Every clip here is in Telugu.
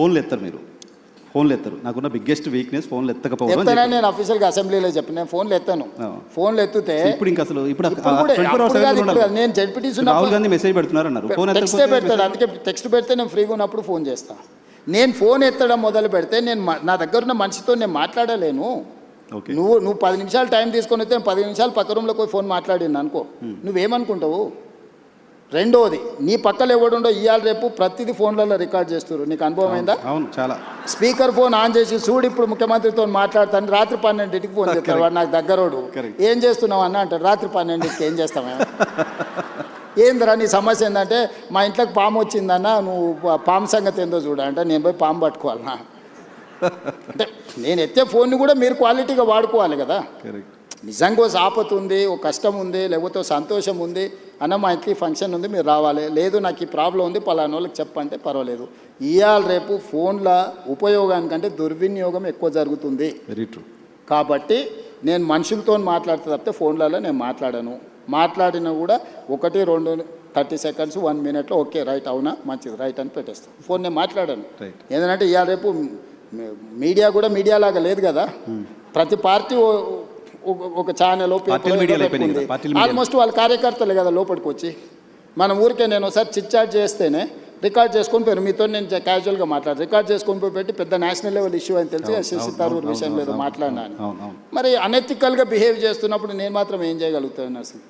ఫోన్లు ఎత్తారు మీరు, ఫోన్లు ఎత్తారు. నాకున్న బిగ్గెస్ట్ వీక్నెస్ ఫోన్లు ఎత్తకపోవడం. నేను అఫీషియల్గా అసెంబ్లీలో చెప్పిన నేను ఫోన్లు ఎత్తాను. ఫోన్లు ఎత్తితే ఇప్పుడు ఇంకా అసలు నేను జడ్పీటీసీ రాహుల్ గాంధీ మెసేజ్ పెడుతున్నారు అన్నారు. ఫోన్ టెక్స్ట్ పెడతాడు, అందుకే టెక్స్ట్ పెడితే నేను ఫ్రీగా ఉన్నప్పుడు ఫోన్ చేస్తాను. నేను ఫోన్ ఎత్తడం మొదలు పెడితే నేను నా దగ్గర ఉన్న మనిషితో నేను మాట్లాడలేను. నువ్వు 10 నిమిషాలు టైం తీసుకొని వస్తే 10 నిమిషాలు పక్క రూమ్లోకి పోయి ఫోన్ మాట్లాడిన అనుకో, నువ్వేమనుకుంటావు? రెండోది, నీ పక్కన ఎవడుండో ఇవాళ రేపు ప్రతిదీ ఫోన్లలో రికార్డ్ చేస్తారు. నీకు అనుభవం అయిందా? అవును, చాలా. స్పీకర్ ఫోన్ ఆన్ చేసి చూడు ఇప్పుడు ముఖ్యమంత్రితో మాట్లాడతాను, రాత్రి 12ంటికి ఫోన్ చేస్తాడు. వాడు నాకు దగ్గరోడు, ఏం చేస్తున్నావు అన్న అంటాడు. రాత్రి 12ంటికి ఏం చేస్తావా? ఏందిరా నీ సమస్య ఏంటంటే మా ఇంట్లోకి పాము వచ్చిందన్న, నువ్వు పాము సంగతి ఏందో చూడ అంటే నేను పోయి పాము పట్టుకోవాలన్నా. అంటే నేను ఎత్తే ఫోన్ని కూడా మీరు క్వాలిటీగా వాడుకోవాలి కదా. నిజంగా ఓ ఆపత్తు ఉంది, ఓ కష్టం ఉంది, లేకపోతే సంతోషం ఉంది అన్న, మా ఇంటికి ఫంక్షన్ ఉంది మీరు రావాలి, లేదు నాకు ఈ ప్రాబ్లం ఉంది పలానా వాళ్ళకి చెప్పంటే పర్వాలేదు. ఇవాళ రేపు ఫోన్ల ఉపయోగానికంటే దుర్వినియోగం ఎక్కువ జరుగుతుంది. Very true. కాబట్టి నేను మనుషులతో మాట్లాడితే తప్పితే ఫోన్లలో నేను మాట్లాడాను. మాట్లాడినా కూడా 1, 2, 30 సెకండ్స్ 1 మినిట్లో ఓకే రైట్ అవునా మంచిది రైట్ అని పెట్టేస్తాను. ఫోన్ నేను మాట్లాడాను. ఏంటంటే ఇవాళ రేపు మీడియా కూడా మీడియా లాగా లేదు కదా. ప్రతి పార్టీ ఒక ఛానల్ పేపర్ ఆల్మోస్ట్ వాళ్ళ కార్యకర్తలే కదా లోపలికి వచ్చి. మన ఊరికే నేను ఒకసారి చిట్చాట్ చేస్తేనే రికార్డ్ చేసుకొని పోయాను. మీతో నేను క్యాజువల్గా మాట్లాడు రికార్డ్ చేసుకొని పోయి పెట్టి పెద్ద నేషనల్ లెవెల్ ఇష్యూ అని తెలిసి శశి తరూర్ విషయంలో ఏదో మాట్లాడినాను. మరి అనెథికల్గా బిహేవ్ చేస్తున్నప్పుడు నేను మాత్రం ఏం చేయగలుగుతాను? అసలు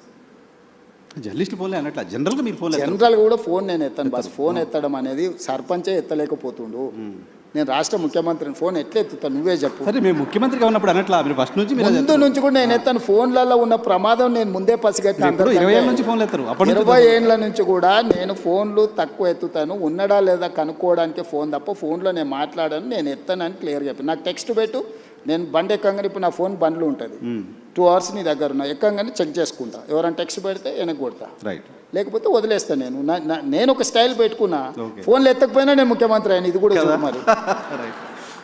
జర్నలిస్ట్ ఫోన్లే అన్నట్ల జనరల్గా మీరు ఫోన్ జనరల్గా కూడా ఫోన్ నేను ఎత్తాను. బస్ ఫోన్ ఎత్తడం అనేది సర్పంచే ఎత్తలేకపోతుండు. నేను రాష్ట్ర ముఖ్యమంత్రిని ఫోన్ ఎట్లా ఎత్తుతాను నువ్వే చెప్పు. సరే మేము ముఖ్యమంత్రిగా ఉన్నప్పుడు అన్నట్లా మీరు ఫస్ట్ నుంచి ముందు నుంచి కూడా నేను ఎత్తాను. ఫోన్లలో ఉన్న ప్రమాదం నేను ముందే పసిగట్టిన. 20 ఏళ్ళ నుంచి ఫోన్లు ఎత్తారు. 20 ఏళ్ళ నుంచి కూడా నేను ఫోన్లు తక్కువ ఎత్తుతాను. ఉన్నడా లేదా కనుక్కోవడానికి ఫోన్ తప్ప ఫోన్లో నేను మాట్లాడాను, నేను ఎత్తానని క్లియర్గా చెప్పాను. నాకు టెక్స్ట్ పెట్టు, నేను బండి ఎక్కంగానే ఇప్పుడు నా ఫోన్ బండ్లు ఉంటుంది 2 అవర్స్ నీ దగ్గర ఉన్నా ఎక్కంగానే చెక్ చేసుకుంటా. ఎవరైనా టెక్స్ట్ పెడితే వెనక్కి కొడతా, లేకపోతే వదిలేస్తాను. నేను ఒక స్టైల్ పెట్టుకున్నా. ఫోన్లు ఎత్తకపోయినా నేను ముఖ్యమంత్రి అయినా, ఇది కూడా మరి.